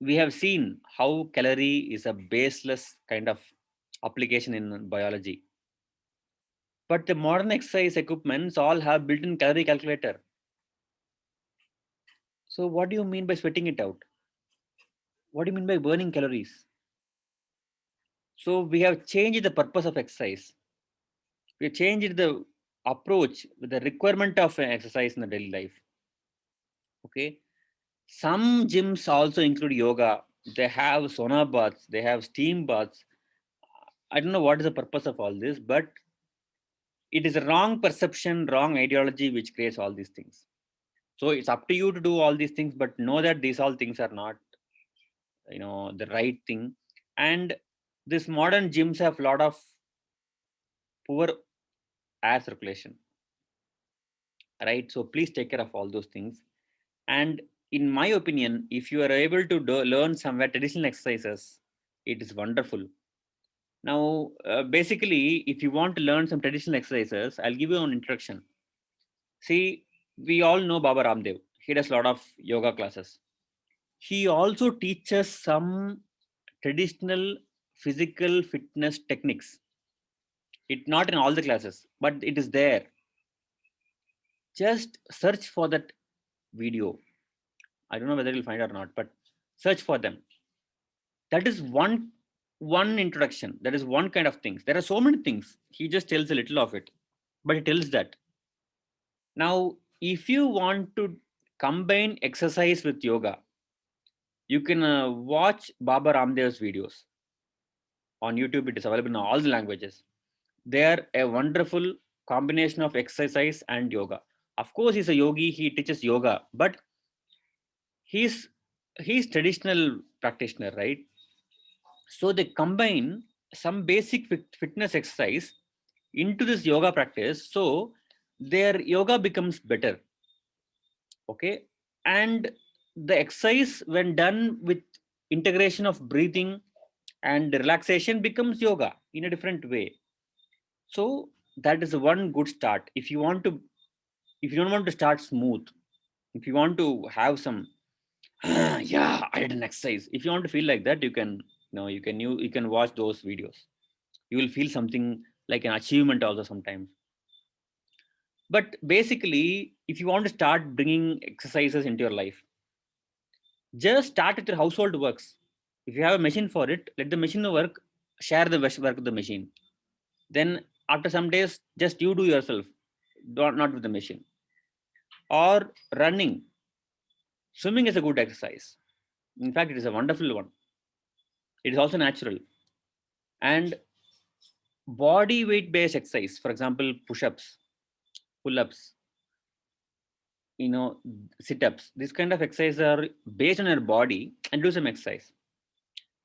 We have seen how calorie is a baseless kind of application in biology. But the modern exercise equipments all have built-in calorie calculator. So what do you mean by sweating it out? What do you mean by burning calories? So we have changed the purpose of exercise. We changed the approach with the requirement of exercise in the daily life. Okay. Some gyms also include yoga. They have sauna baths. They have steam baths. I don't know what is the purpose of all this, but it is a wrong perception, wrong ideology which creates all these things. So it's up to you to do all these things, but know that these all things are not, the right thing. And this modern gyms have a lot of poor air circulation, right? So please take care of all those things. And in my opinion, if you are able to learn somewhere traditional exercises, it is wonderful. Now, basically, if you want to learn some traditional exercises, I'll give you an introduction. See, we all know Baba Ramdev. He does a lot of yoga classes. He also teaches some traditional physical fitness techniques. It not in all the classes, but it is there. Just search for that video. I don't know whether you'll find it or not, but search for them. That is one introduction. That is one kind of things. There are so many things. He just tells a little of it, but he tells that. Now, if you want to combine exercise with yoga, you can watch Baba Ramdev's videos on YouTube. It is available in all the languages. They are a wonderful combination of exercise and yoga. Of course, he's a yogi. He teaches yoga, but he's he's traditional practitioner, right? So they combine some basic fitness exercise into this yoga practice. So their yoga becomes better. Okay. And the exercise, when done with integration of breathing and relaxation, becomes yoga in a different way. So that is one good start. If you don't want to start smooth, if you want to have some yeah, I did an exercise, if you want to feel like that, you can, you can watch those videos. You will feel something like an achievement also sometimes. But basically, if you want to start bringing exercises into your life, just start with your household works. If you have a machine for it, let the machine work. Share the work with the machine. Then after some days, just you do yourself, not with the machine. Or running. Swimming is a good exercise. In fact, it is a wonderful one. It is also natural. And body weight based exercise, for example, push-ups, pull-ups, you know, sit-ups. This kind of exercise are based on your body, and do some exercise.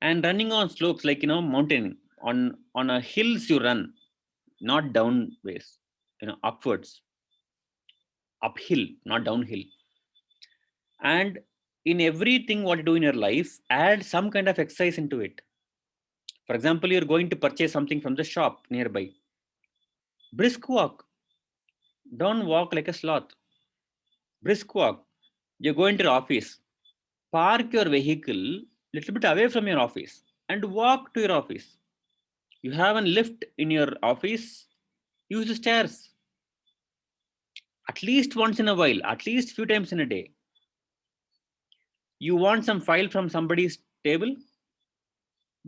And running on slopes, like, mountain, on a hills you run, not down ways, upwards, uphill, not downhill. And in everything what you do in your life, add some kind of exercise into it. For example, you're going to purchase something from the shop nearby. Brisk walk. Don't walk like a sloth. Brisk walk. You're going to your office. Park your vehicle little bit away from your office and walk to your office. You have a lift in your office. Use the stairs. At least once in a while. At least few times in a day. You want some file from somebody's table?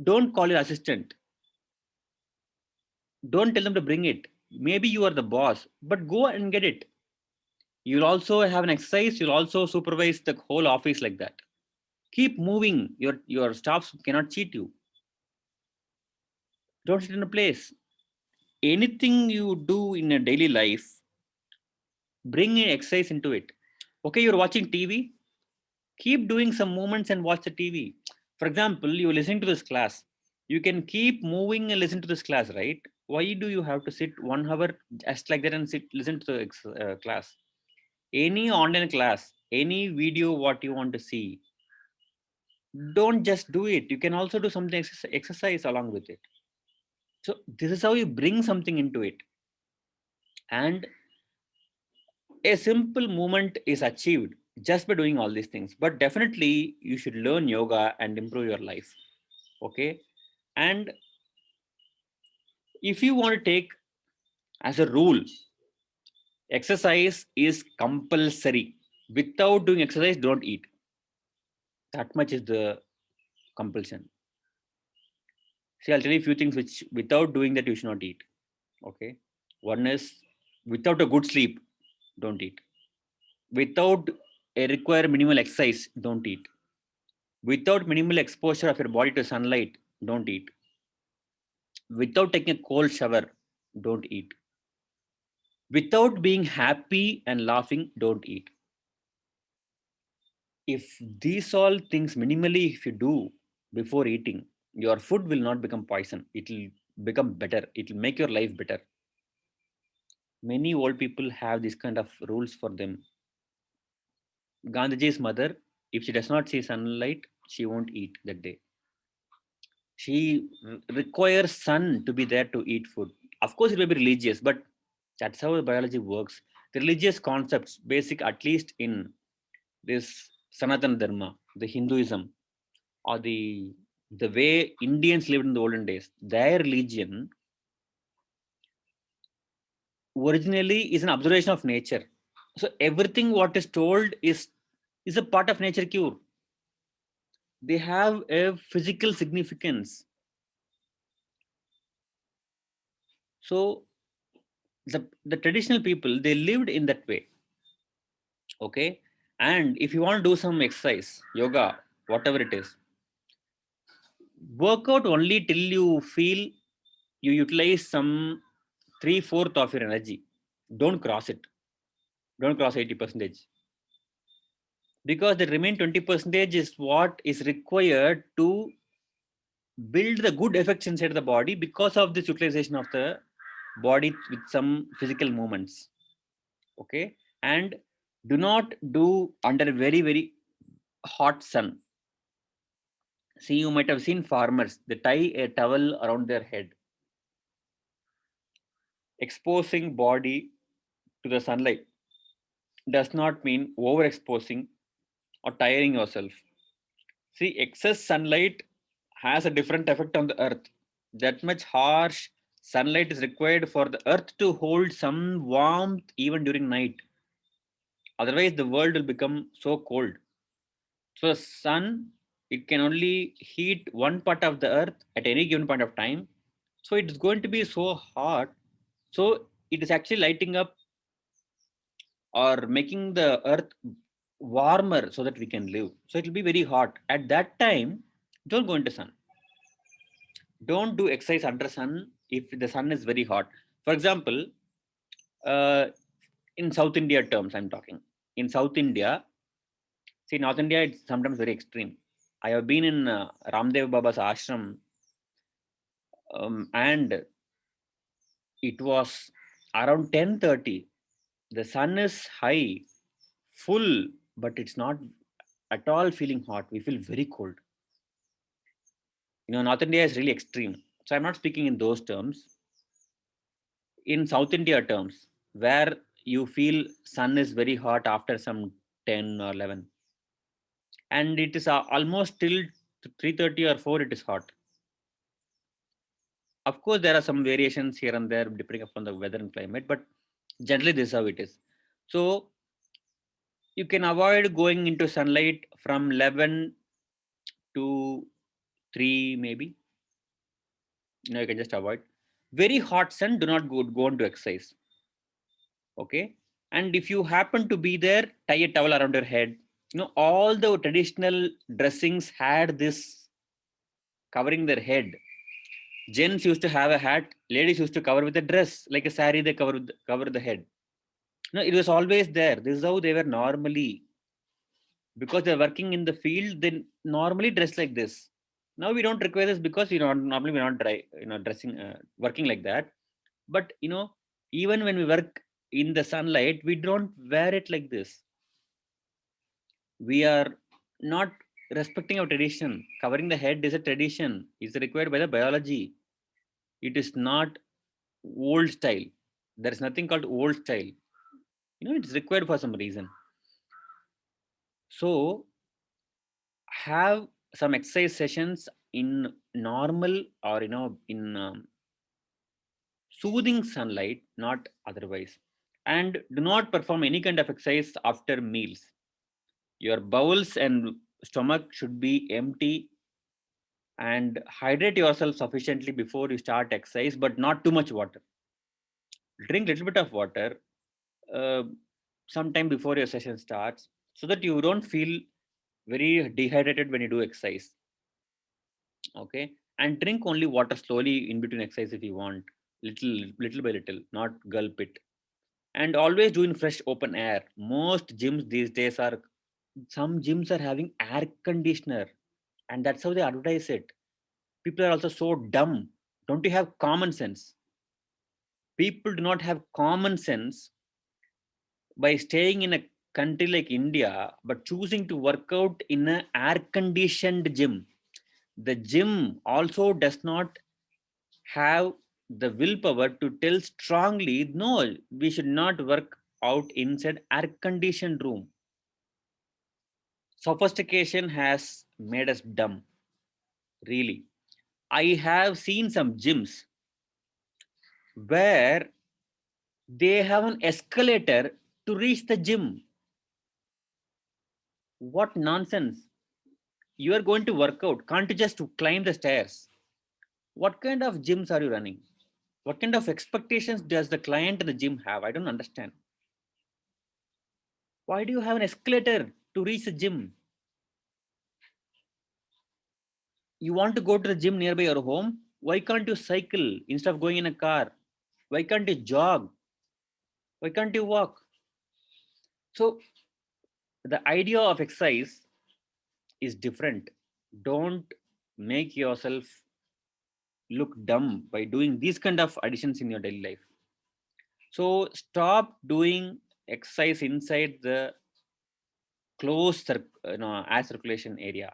Don't call your assistant. Don't tell them to bring it. Maybe you are the boss, but go and get it. You'll also have an exercise. You'll also supervise the whole office like that. Keep moving. Your staffs cannot cheat you. Don't sit in a place. Anything you do in a daily life, bring an exercise into it. Okay, you're watching TV. Keep doing some movements and watch the TV. For example, you're listening to this class. You can keep moving and listen to this class, right? Why do you have to sit 1 hour just like that and listen to the class? Any online class, any video, what you want to see, don't just do it. You can also do something exercise along with it. So this is how you bring something into it. And a simple movement is achieved just by doing all these things. But definitely you should learn yoga and improve your life. Okay. And if you want to take as a rule, exercise is compulsory. Without doing exercise, don't eat. That much is the compulsion. See, I'll tell you a few things which without doing that you should not eat. Okay. One is, without a good sleep, don't eat. Without a required minimal exercise, don't eat. Without minimal exposure of your body to sunlight, don't eat. Without taking a cold shower, don't eat. Without being happy and laughing, don't eat. If these all things minimally, if you do before eating, your food will not become poison. It will become better. It will make your life better. Many old people have this kind of rules for them. Gandhiji's mother, if she does not see sunlight, she won't eat that day. She requires sun to be there to eat food. Of course, it will be religious, but that's how the biology works. The religious concepts, basic, at least in this Sanatana Dharma, the Hinduism, or the way Indians lived in the olden days, their religion originally is an observation of nature. So everything what is told is a part of nature cure. They have a physical significance. So the traditional people, they lived in that way. Okay. And if you want to do some exercise, yoga, whatever it is, work out only till you feel you utilize some three-fourth of your energy. Don't cross it. Don't cross 80 percentage, because the remaining 20 percentage is what is required to build the good effects inside the body because of this utilization of the body with some physical movements. Okay, and do not do under very, very hot sun. See, you might have seen farmers, they tie a towel around their head, exposing body to the sunlight does not mean overexposing or tiring yourself. See, excess sunlight has a different effect on the earth. That much harsh sunlight is required for the earth to hold some warmth even during night. Otherwise, the world will become so cold. So, the sun, it can only heat one part of the earth at any given point of time. So, it's going to be so hot. So, it is actually lighting up or making the earth warmer so that we can live. So, it will be very hot. At that time, don't go into sun. Don't do exercise under sun if the sun is very hot. For example, uh, in South India terms, I'm talking. In South India, see, North India, it's sometimes very extreme. I have been in Ramdev Baba's ashram, and it was around 10:30. The sun is high, full, but it's not at all feeling hot. We feel very cold. North India is really extreme. So I'm not speaking in those terms. In South India terms, where you feel sun is very hot after some 10 or 11, and it is almost till 3:30 or 4 it is hot. Of course, there are some variations here and there depending upon the weather and climate, but generally this is how it is. So you can avoid going into sunlight from 11 to 3 maybe. You can just avoid. Very hot sun, do not go on to exercise. Okay, and if you happen to be there, tie a towel around your head. All the traditional dressings had this covering their head. Gents used to have a hat, ladies used to cover with a dress like a sari, they cover the head. It was always there. This is how they were normally, because they're working in the field, they normally dress like this. Now we don't require this because normally we're not dressing working like that. But even when we work in the sunlight, we don't wear it like this. We are not respecting our tradition. Covering the head is a tradition. It's required by the biology. It is not old style. There is nothing called old style. It's required for some reason. So have some exercise sessions in normal or in soothing sunlight, not otherwise. And do not perform any kind of exercise after meals. Your bowels and stomach should be empty, and hydrate yourself sufficiently before you start exercise, but not too much water. Drink little bit of water uh, sometime before your session starts, so that you don't feel very dehydrated when you do exercise. Okay, and drink only water slowly in between exercise if you want, little by little, not gulp it. And always do in fresh open air. Most gyms these days are, some gyms are having air conditioner, and that's how they advertise it. People are also so dumb. Don't you have common sense? People do not have common sense by staying in a country like India but choosing to work out in an air conditioned gym. The gym also does not have the willpower to tell strongly, no, we should not work out inside air conditioned room. Sophistication has made us dumb, really. I have seen some gyms where they have an escalator to reach the gym. What nonsense! You are going to work out, can't you just climb the stairs? What kind of gyms are you running? What kind of expectations does the client and the gym have? I don't understand. Why do you have an escalator to reach the gym? You want to go to the gym nearby your home? Why can't you cycle instead of going in a car? Why can't you jog? Why can't you walk? So the idea of exercise is different. Don't make yourself look dumb by doing these kind of additions in your daily life. So stop doing exercise inside the closed air circulation area.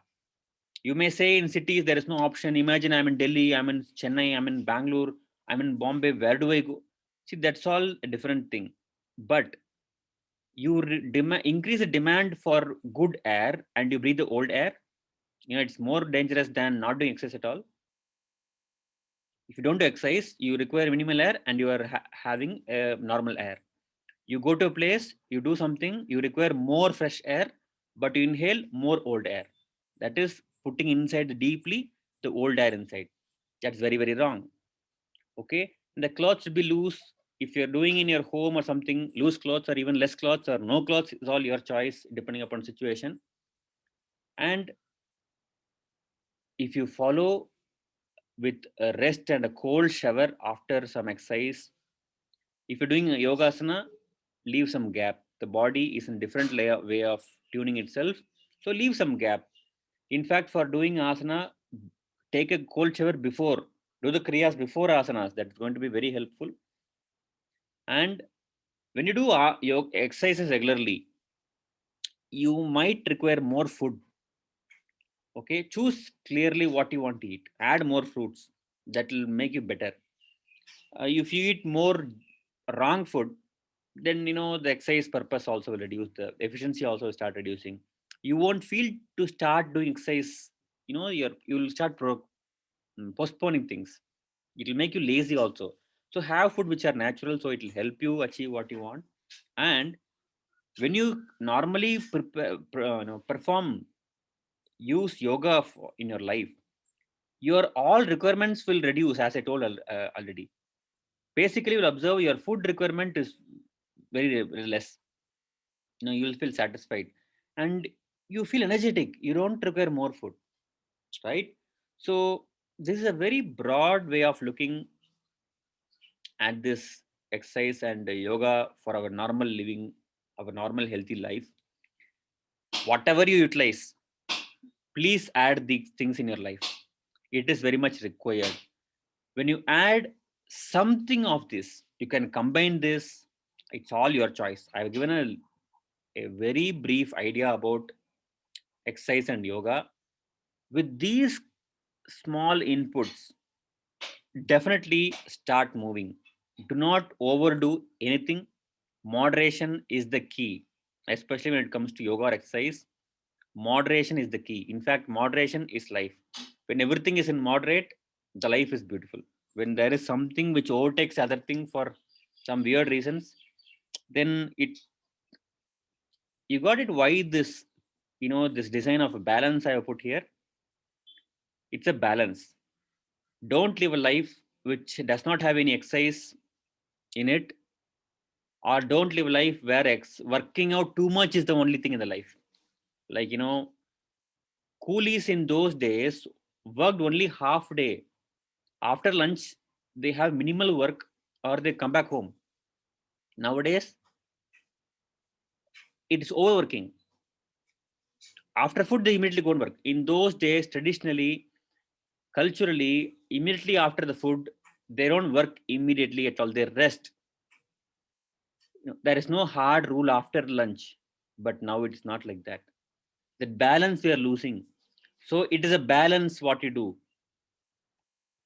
You may say in cities there is no option. Imagine I'm in Delhi, I'm in Chennai, I'm in Bangalore, I'm in Bombay. Where do I go? See, that's all a different thing. But you increase the demand for good air and you breathe the old air. It's more dangerous than not doing exercise at all. If you don't do exercise, you require minimal air and you are having normal air. You go to a place, you do something, you require more fresh air, but you inhale more old air. That is putting inside deeply the old air inside. That's very, very wrong. Okay. And the clothes should be loose. If you're doing in your home or something, loose clothes or even less clothes or no clothes is all your choice depending upon situation. And if you follow with a rest and a cold shower after some exercise, if you're doing a yoga asana, leave some gap. The body is in different way of tuning itself, so leave some gap. In fact, for doing asana, take a cold shower before. Do the kriyas before asanas. That's going to be very helpful. And when you do yoga exercises regularly, you might require more food. Okay, choose clearly what you want to eat. Add more fruits. That will make you better. If you eat more wrong food, then the exercise purpose also will reduce, the efficiency also will start reducing. You won't feel to start doing exercise. You'll start postponing things. It will make you lazy also. So have food which are natural, so it will help you achieve what you want. And when you normally perform, use yoga in your life, your all requirements will reduce, as I told already. Basically, you'll observe your food requirement is very, very less. You will feel satisfied and you feel energetic. You don't require more food, right? So this is a very broad way of looking at this exercise and yoga for our normal living, our normal healthy life. Whatever you utilize, please add these things in your life. It is very much required. When you add something of this, you can combine this. It's all your choice. I've given a very brief idea about exercise and yoga. With these small inputs, definitely start moving. Do not overdo anything. Moderation is the key, especially when it comes to yoga or exercise. Moderation is the key. In fact, moderation is life. When everything is in moderate, the life is beautiful. When there is something which overtakes other thing for some weird reasons, then you got it. Why this, this design of a balance I have put here? It's a balance. Don't live a life which does not have any exercise in it, or don't live a life where working out too much is the only thing in the life. Like, coolies in those days worked only half day. After lunch, they have minimal work or they come back home. Nowadays, it is overworking. After food, they immediately go and work. In those days, traditionally, culturally, immediately after the food, they don't work immediately at all. They rest. There is no hard rule after lunch, but now it's not like that. The balance we are losing. So it is a balance what you do.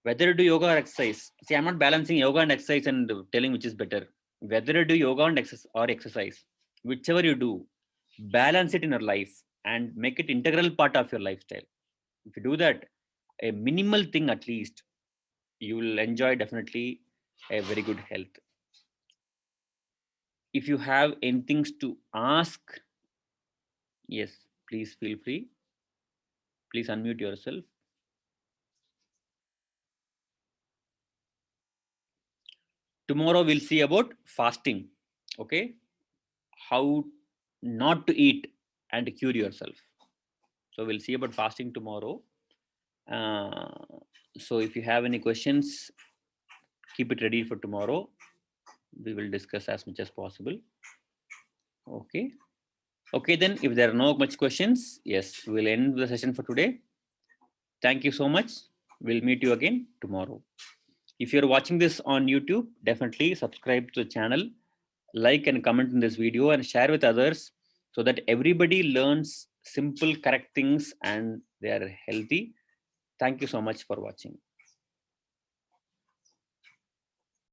Whether you do yoga or exercise. See, I'm not balancing yoga and exercise and telling which is better. Whether you do yoga and exercise, whichever you do, balance it in your life and make it integral part of your lifestyle. If you do that, a minimal thing at least, you will enjoy definitely a very good health. If you have anything to ask, yes, please feel free. Please unmute yourself. Tomorrow we'll see about fasting. Okay, how not to eat and cure yourself. So we'll see about fasting tomorrow. So if you have any questions, keep it ready for tomorrow. We will discuss as much as possible. Okay. Okay, then if there are no much questions, yes, we'll end the session for today. Thank you so much. We'll meet you again tomorrow. If you're watching this on YouTube, definitely subscribe to the channel, like and comment in this video and share with others so that everybody learns simple, correct things and they are healthy. Thank you so much for watching.